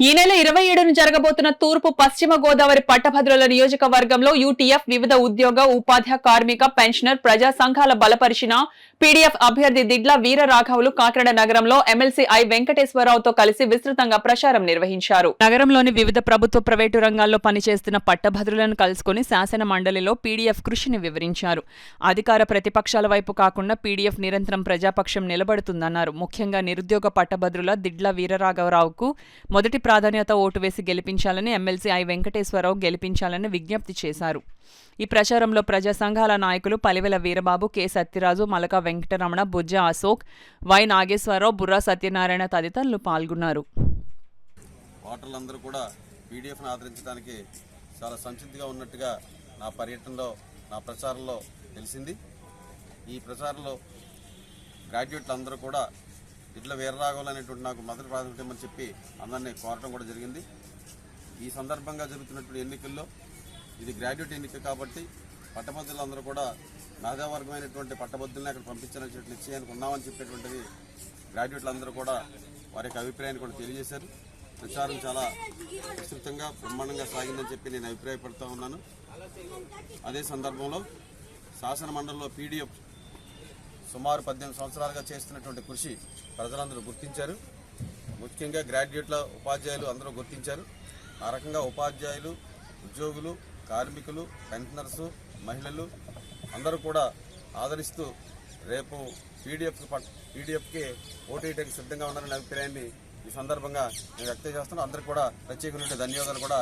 ఈ నెల 27న జరగబోతున్న తూర్పు పశ్చిమ గోదావరి పట్టభద్రుల నియోజకవర్గంలో యూటీఎఫ్ వివిధ ఉద్యోగ ఉపాధ్యాయ కార్మిక పెన్షనర్ ప్రజా సంఘాల బలపరిచిన పీడీఎఫ్ అభ్యర్థి దిడ్ల వీరరాఘవులు కాకినాడ నగరంలో ఎమ్మెల్సీ ఐ వెంకటేశ్వరరావుతో కలిసి విస్తృతంగా ప్రచారం నిర్వహించారు. నగరంలోని వివిధ ప్రభుత్వ ప్రైవేటు రంగాల్లో పనిచేస్తున్న పట్టభద్రులను కలుసుకుని శాసన మండలిలో పీడీఎఫ్ కృషిని వివరించారు. అధికార ప్రతిపక్షాల వైపు కాకుండా పీడీఎఫ్ నిరంతరం ప్రజాపక్షం నిలబడుతుందన్నారు. ముఖ్యంగా నిరుద్యోగ పట్టభద్రుల దిడ్ల వీరరాఘవరావుకు మొదటి ప్రాధాన్యత ఓటు వేసి గెలిపించాలని ఎమ్మెల్సీ ఐ వెంకటేశ్వరరావు గెలిపించాలని విజ్ఞప్తి చేశారు. ఈ ప్రచారంలో ప్రజా సంఘాల నాయకులు Palivela Veerababu, K Satyaraju, మలక Venkataramana, Bujja Ashok, why Nageswararao, Borra Satyanarayana తదితరులు పాల్గొన్నారు. ఓటర్లందరూ కూడా పీడీఎఫ్ను ఆదరించడానికి చాలా సంసిద్ధిగా ఉన్నట్టుగా నా పర్యటనలో, నా ప్రచారంలో తెలిసింది. ఈ ప్రచారంలో గ్రాడ్యుయేట్లు అందరూ కూడా దిడ్ల వీరరాఘవులు అనేటువంటి నాకు మొదటి ప్రాధాన్యత ఇవ్వమని చెప్పి అందరినీ కోరటం కూడా జరిగింది. ఈ సందర్భంగా జరుగుతున్నటువంటి ఎన్నికల్లో ఇది గ్రాడ్యుయేట్ ఎన్నిక కాబట్టి పట్టభద్రులందరూ కూడా మేధావర్గమైనటువంటి పట్టభద్రుల్ని అక్కడ పంపించాలని నిశ్చయానికి ఉన్నామని చెప్పేటువంటిది గ్రాడ్యుయేట్లందరూ కూడా వారి యొక్క అభిప్రాయాన్ని కూడా తెలియజేశారు. ప్రచారం చాలా విస్తృతంగా బ్రహ్మాండంగా సాగిందని చెప్పి నేను అభిప్రాయపడుతూ ఉన్నాను. అదే సందర్భంలో శాసన మండలిలో పీడీఎఫ్ సుమారు 18 సంవత్సరాలుగా చేస్తున్నటువంటి కృషి ప్రజలందరూ గుర్తించారు. ముఖ్యంగా గ్రాడ్యుయేట్ల ఉపాధ్యాయులు అందరూ గుర్తించారు. ఆ రకంగా ఉపాధ్యాయులు, ఉద్యోగులు, కార్మికులు, పెన్షనర్సు, మహిళలు అందరూ కూడా ఆదరిస్తూ రేపు పీడీఎఫ్కి ఓటు వేయడానికి సిద్ధంగా ఉన్నారనే అభిప్రాయాన్ని ఈ సందర్భంగా నేను వ్యక్తం చేస్తున్నాను. అందరికీ కూడా ప్రత్యేకమైన ధన్యవాదాలు కూడా